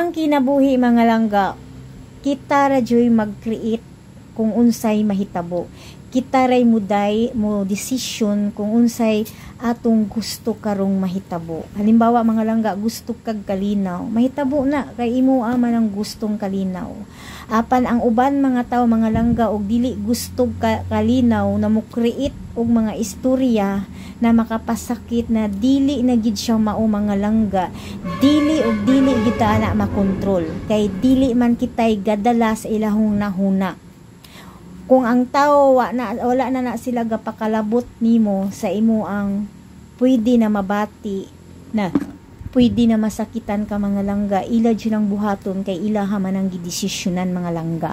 ang kinabuhi mga langga, kita ra joy mag-create kung unsay mahitabo. Kita ray muday mo decision kung unsay atong gusto karong mahitabo. Halimbawa mga langga, gusto kag kalinaw, mahitabo na kay imo man ang gustong kalinaw. Apan ang uban mga tao mga langga og dili gusto kalinaw na mo create og mga istorya na makapasakit na dili na gid siya mao mga langga, dili kita na makontrol kay dili man kitay gadala sa ilahong nahuna. Kung ang tao wala na sila gapakalabot nimo sa imo ang pwede na mabati na pwede na masakitan ka mga langga, ila dyan ang buhaton kay ilaha man ang gidesisyonan mga langga.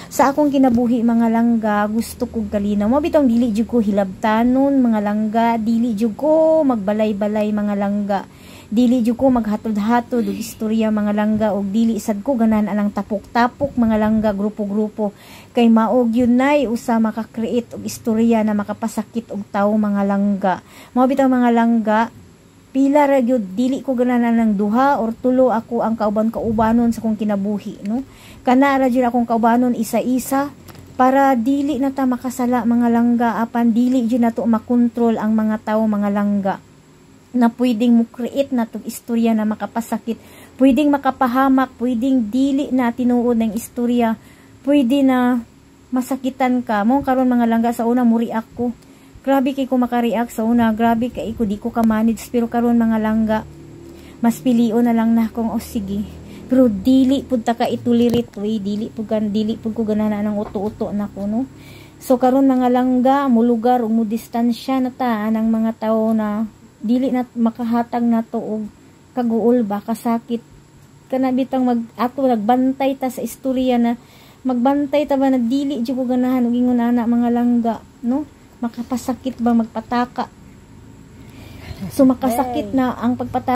Sa akong kinabuhi mga langga, gusto kong kalinaw mo bitong dili jud ko hilabtanon mga langga, dili jud ko magbalay-balay mga langga, dili jud ko maghatod-hatod og istorya mga langga, og dili sad ko ganan alang tapok-tapok mga langga, grupo-grupo kay maog yun nay usa maka-create og istorya na makapasakit og tawo mga langga. Mao bitaw mga langga, pila ra gyud dili ko ganahan ng duha or tulo ako ang kauban-kaubanon sa kong kinabuhi, no? Kana ra gyud akong kaubanon isa-isa para dili na ta makasala mga langga, apan dili gyud nato makontrol ang mga tawo mga langga na pwedeng mo create na tong istorya na makapasakit, pwedeng makapahamak, pwedeng dili na tinuod ng istorya, pwede na masakitan ka. Mo karon mga langga, sa una muri ako, grabe kay ko makareact sa una, grabe kay ko di ko ka-manage, pero karon mga langga, mas pilion na lang na kung sige. Pero dili pud ta ka itulirit, dili pud ko ganahan ng uto-uto na ko, no? So karon mga langga, mo lugar o mo distansya na ta ng mga tao na dili na makahatag na to og kaguol ba kasakit. Kana bitang ato nagbantay ta sa istorya na magbantay ta ba na dili jud ko ganahan og ingon ana mga langga, no? Makapasakit ba magpataka, so makasakit na ang pagpataka